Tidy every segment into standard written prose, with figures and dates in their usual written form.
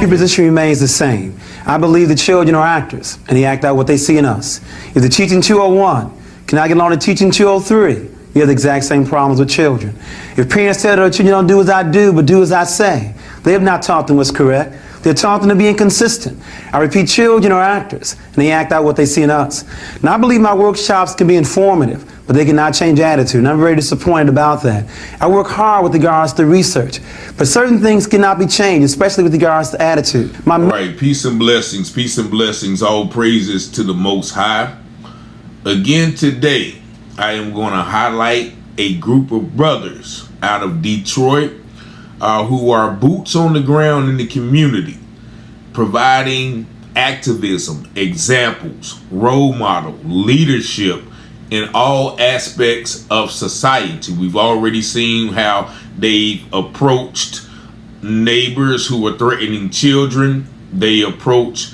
your position remains the same. I believe the children are actors, and they act out what they see in us. If the teaching 201 cannot get along to teaching 203, you have the exact same problems with children. If parents tell their children, don't do as I do, but do as I say, they have not taught them what's correct. They're taught them to be inconsistent. I repeat, children are actors, and they act out what they see in us. Now, I believe my workshops can be informative, but they cannot change attitude, and I'm very disappointed about that. I work hard with regards to research, but certain things cannot be changed, especially with regards to attitude. All right, peace and blessings, all praises to the Most High. Again today, I am going to highlight a group of brothers out of Detroit who are boots on the ground in the community, providing activism, examples, role model, leadership in all aspects of society. We've already seen how they've approached neighbors who are threatening children. They approach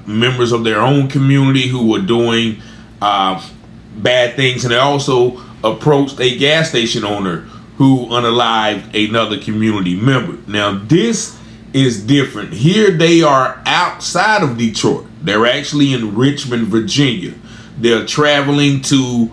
members of their own community who are doing bad things, and they also approached a gas station owner who unalived another community member. Now, this is different. Here they are outside of Detroit. They're actually in Richmond, Virginia. They're traveling to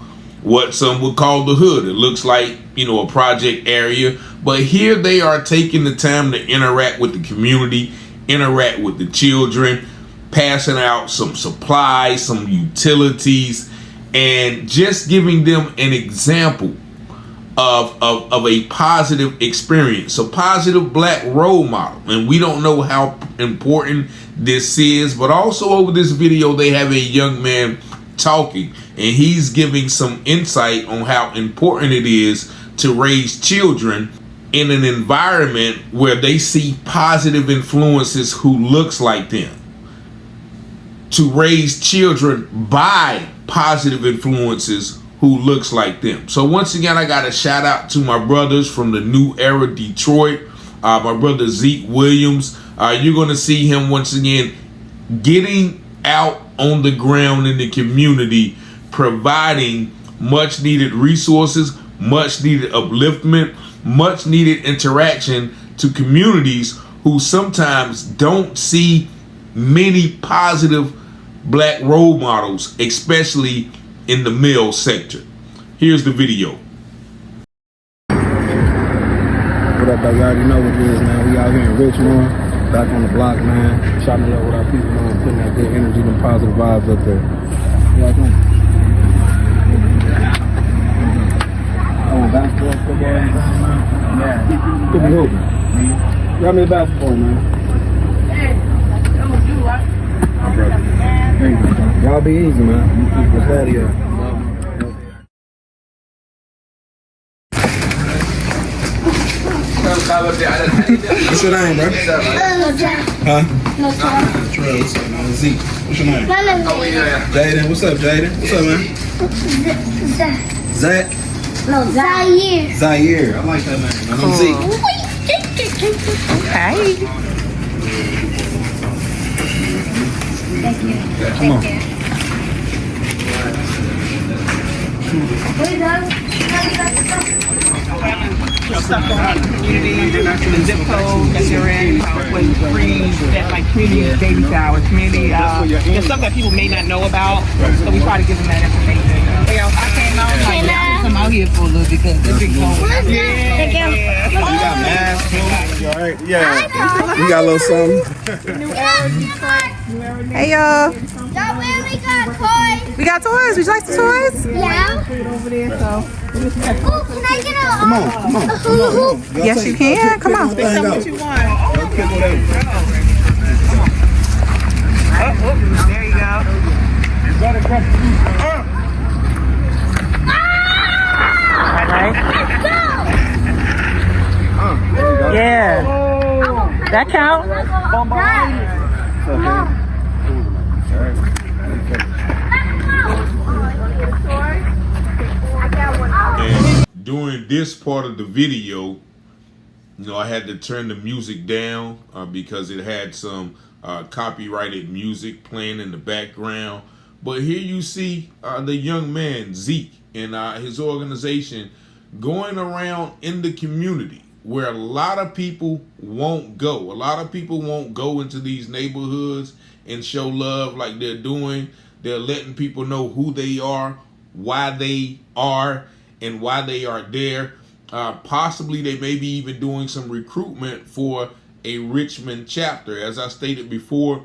what some would call the hood. It looks like, a project area. But here they are taking the time to interact with the community, interact with the children, passing out some supplies, some utilities, and just giving them an example of a positive experience, a positive black role model. And we don't know how important this is, but also over this video, they have a young man talking, and he's giving some insight on how important it is to raise children in an environment where they see positive influences who looks like them, to raise children by positive influences who looks like them. So once again, I got a shout out to my brothers from the New Era Detroit, my brother Zeke Williams. You're going to see him once again getting out on the ground in the community, providing much needed resources, much needed upliftment, much needed interaction to communities who sometimes don't see many positive black role models, especially in the male sector. Here's the video. What up, though? You already know what it is, man. We out here in Richmond, back on the block, man. Shouting it up with our people, man. Putting that good energy and positive vibes up there. Yeah, come on. Basketball, football, yeah. Could be hooping. Grab me a basketball, man. My brother. Y'all be easy, man. What's that here? What's your name, bro? Huh? Trey, what's up, man? Zeke. What's your name? Jaden. What's up, Jaden? What's up, man? Zach? No, Zaire. Zaire. I like that name. I'm Zeke. Okay. Thank you. Come on. Stuff around the community, the zip code that you're in, with free, that like community baby shower, community, there's stuff that people may not know about, so we try to give them that information. I came out, come out here for a little because the big phone. Yeah. We got masks, too. You all right? Yeah. We got a little something. New Era Detroit. Hey y'all. Y'all really got toys? We got toys. Would you like the toys? Yeah. Over there, so. Oh, can I get a Come on. Yes, you can. Come on. Pick Pick what you want. There you go. Right. Yeah. That count? And during this part of the video, I had to turn the music down because it had some copyrighted music playing in the background. But here you see the young man, Zeke, and his organization going around in the community, where a lot of people won't go. A lot of people won't go into these neighborhoods and show love like they're doing. They're letting people know who they are, why they are, and why they are there. Possibly they may be even doing some recruitment for a Richmond chapter. As I stated before,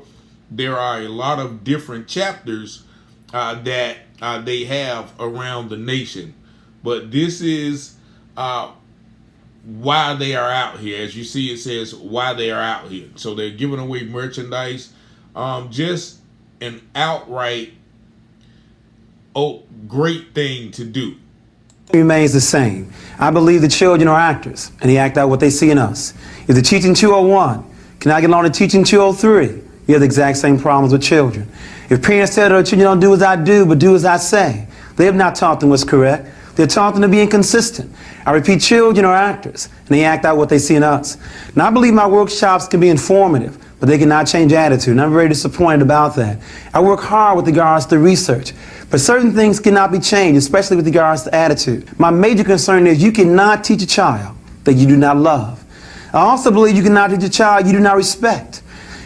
there are a lot of different chapters that they have around the nation. But this is why they are out here. As you see, it says why they are out here. So they're giving away merchandise. Just an outright great thing to do. Remains the same. I believe the children are actors, and they act out what they see in us. If the teaching 201 cannot get along to teaching 203, you have the exact same problems with children. If parents tell their children, don't do as I do, but do as I say, they have not taught them what's correct. They're taught them to be inconsistent. I repeat, children are actors, and they act out what they see in us. Now, I believe my workshops can be informative, but they cannot change attitude, and I'm very disappointed about that. I work hard with regards to research, but certain things cannot be changed, especially with regards to attitude. My major concern is you cannot teach a child that you do not love. I also believe you cannot teach a child you do not respect.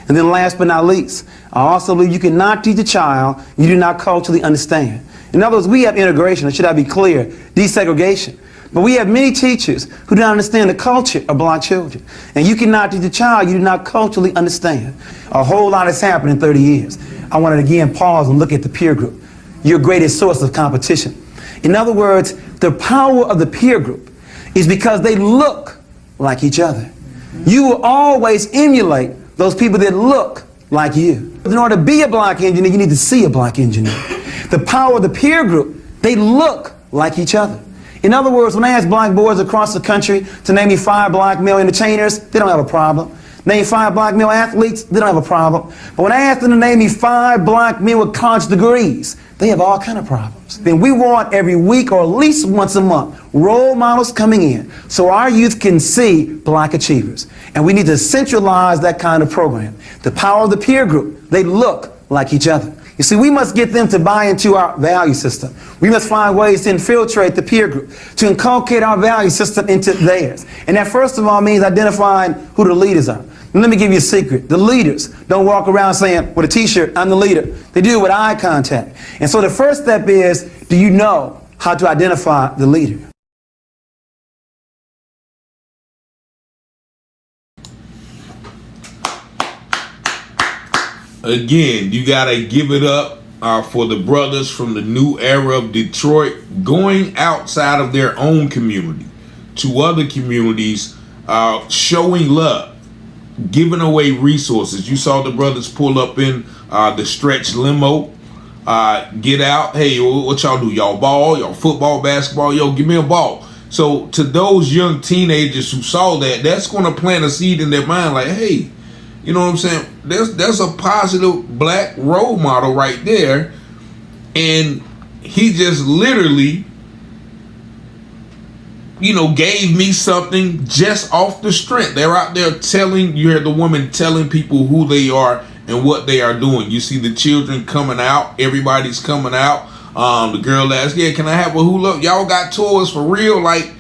And then last but not least, I also believe you cannot teach a child you do not culturally understand. In other words, we have integration, or should I be clear, desegregation. But we have many teachers who do not understand the culture of black children. And you cannot teach a child you do not culturally understand. A whole lot has happened in 30 years. I want to again pause and look at the peer group, your greatest source of competition. In other words, the power of the peer group is because they look like each other. You will always emulate those people that look like you. In order to be a black engineer, you need to see a black engineer. The power of the peer group, they look like each other. In other words, when I ask black boys across the country to name me 5 black male entertainers, they don't have a problem. Name 5 black male athletes, they don't have a problem. But when I ask them to name me 5 black men with college degrees, they have all kind of problems. Then we want every week or at least once a month role models coming in so our youth can see black achievers. And we need to centralize that kind of program. The power of the peer group, they look like each other. You see, we must get them to buy into our value system. We must find ways to infiltrate the peer group, to inculcate our value system into theirs. And that first of all means identifying who the leaders are. And let me give you a secret. The leaders don't walk around saying, with a t-shirt, I'm the leader. They do it with eye contact. And so the first step is, do you know how to identify the leader? Again, you got to give it up for the brothers from the new era of Detroit going outside of their own community to other communities, showing love, giving away resources. You saw the brothers pull up in the stretch limo, get out. Hey, what y'all do? Y'all ball, y'all football, basketball, yo, give me a ball. So to those young teenagers who saw that, that's going to plant a seed in their mind like, hey, you know what I'm saying? There's a positive black role model right there. And he just literally, gave me something just off the strength. They're out there you hear the woman telling people who they are and what they are doing. You see the children coming out. Everybody's coming out. The girl asked, yeah, can I have a hula? Y'all got toys for real? Like,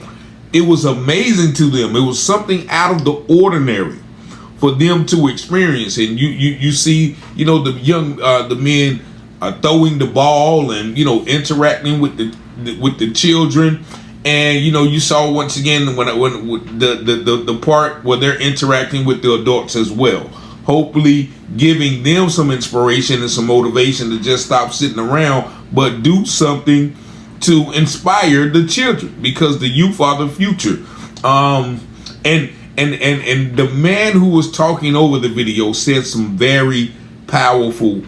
it was amazing to them. It was something out of the ordinary for them to experience. And you see, the young, the men throwing the ball and, interacting with the children. And, you saw once again when the part where they're interacting with the adults as well, hopefully giving them some inspiration and some motivation to just stop sitting around, but do something to inspire the children, because the youth are the future. And the man who was talking over the video said some very powerful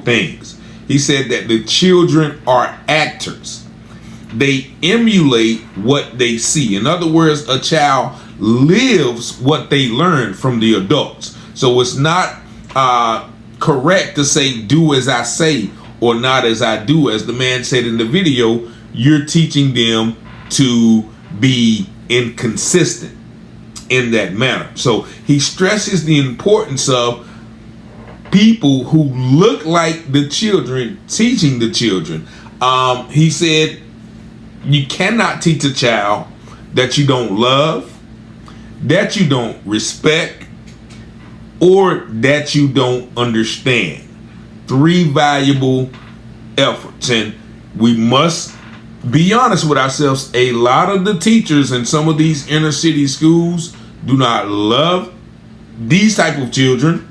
things. He said that the children are actors. They emulate what they see. In other words, a child lives what they learn from the adults. So it's not correct to say, do as I say or not as I do. As the man said in the video, you're teaching them to be inconsistent in that manner. So he stresses the importance of people who look like the children teaching the children. He said you cannot teach a child that you don't love, that you don't respect or that you don't understand. 3 valuable efforts. And we must be honest with ourselves. A lot of the teachers in some of these inner city schools do not love these type of children,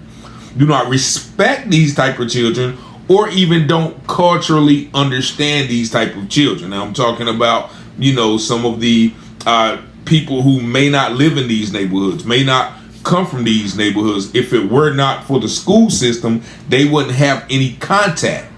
do not respect these type of children, or even don't culturally understand these type of children. Now I'm talking about, some of the people who may not live in these neighborhoods, may not come from these neighborhoods. If it were not for the school system, they wouldn't have any contact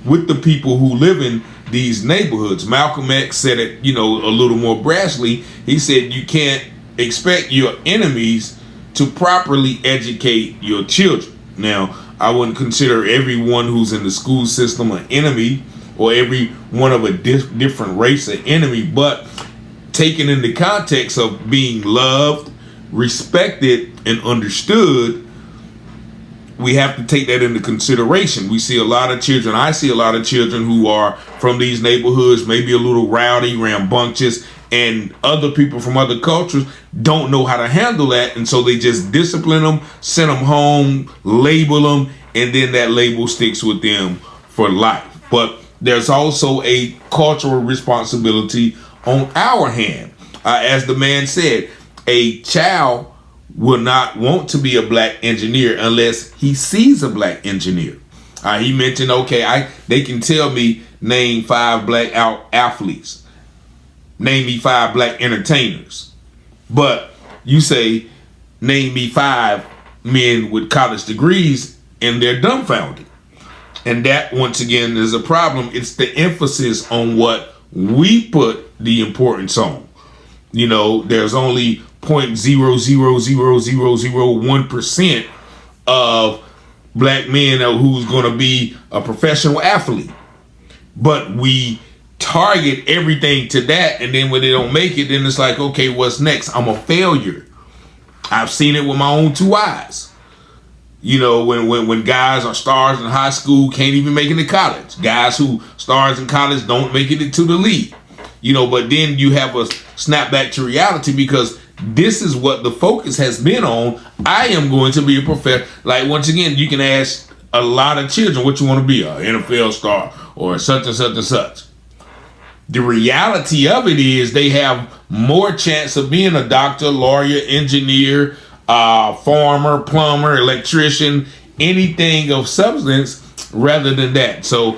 with the people who live in these neighborhoods. Malcolm X said it, a little more brashly. He said you can't expect your enemies to properly educate your children. Now, I wouldn't consider everyone who's in the school system an enemy, or every one of a different race an enemy, but taken in the context of being loved, respected, and understood, we have to take that into consideration. We see a lot of children, I see a lot of children who are from these neighborhoods, maybe a little rowdy, rambunctious, and other people from other cultures don't know how to handle that, and so they just discipline them, send them home, label them, and then that label sticks with them for life. But there's also a cultural responsibility on our hand. As the man said, a child will not want to be a black engineer unless he sees a black engineer. He mentioned, they can tell me name 5 black athletes, name me 5 black entertainers, but you say name me 5 men with college degrees and they're dumbfounded. And that, once again, is a problem. It's the emphasis on what we put the importance on. There's only 0.00001% of black men who's going to be a professional athlete. But we target everything to that, and then when they don't make it, then it's like, okay, what's next? I'm a failure. I've seen it with my own 2 eyes. When guys are stars in high school, can't even make it to college. Guys who stars in college don't make it into the league. But then you have a snap back to reality, because this is what the focus has been on. I am going to be a professional. Like, once again, you can ask a lot of children what you want to be, an NFL star or such and such and such. The reality of it is they have more chance of being a doctor, lawyer, engineer, farmer, plumber, electrician, anything of substance rather than that. So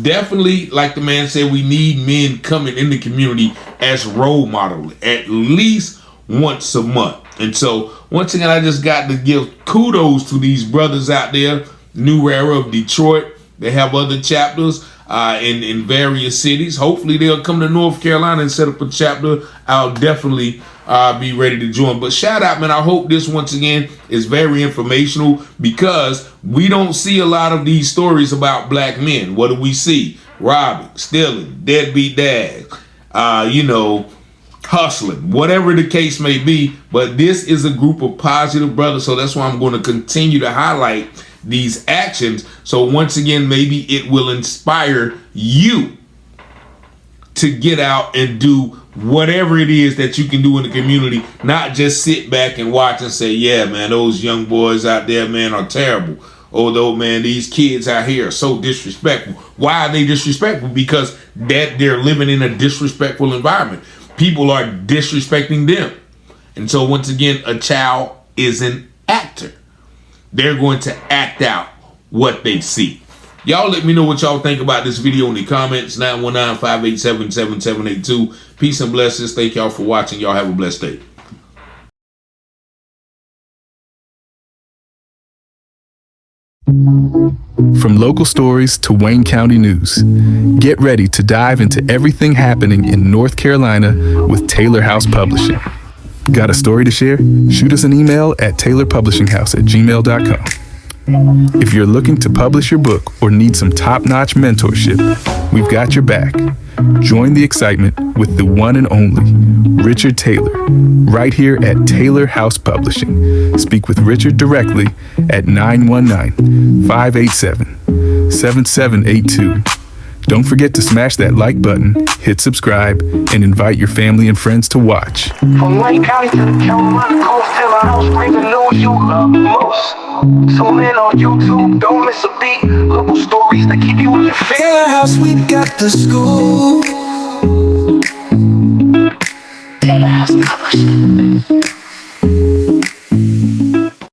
definitely, like the man said, we need men coming in the community as role models at least once a month. And so once again, I just got to give kudos to these brothers out there. New Era of Detroit. They have other chapters in various cities. Hopefully they'll come to North Carolina and set up a chapter. I'll definitely be ready to join. But shout out, man. I hope this, once again, is very informational, because we don't see a lot of these stories about black men. What do we see? Robbing, stealing, deadbeat dads, hustling, whatever the case may be. But this is a group of positive brothers, so that's why I'm going to continue to highlight these actions. So once again, maybe it will inspire you to get out and do whatever it is that you can do in the community, not just sit back and watch and say, yeah, man, those young boys out there, man, are terrible. Although, man, these kids out here are so disrespectful. Why are they disrespectful? Because they're living in a disrespectful environment. People are disrespecting them. And so once again, a child is an actor. They're going to act out what they see. Y'all let me know what y'all think about this video in the comments. 919-587-7782. Peace and blessings. Thank y'all for watching. Y'all have a blessed day. From local stories to Wayne County news, get ready to dive into everything happening in North Carolina with Taylor House Publishing. Got a story to share? Shoot us an email at taylorpublishinghouse@gmail.com. If you're looking to publish your book or need some top-notch mentorship, we've got your back. Join the excitement with the one and only Richard Taylor, right here at Taylor House Publishing. Speak with Richard directly at 919-587-7782. Don't forget to smash that like button, hit subscribe, and invite your family and friends to watch. From Wayne County to the Carolina coast, till our house bring the news you love most. Tune in on YouTube, don't miss a beat. Local stories that keep you on your feet. Taylor House, we got the scoop. Taylor House Publishing.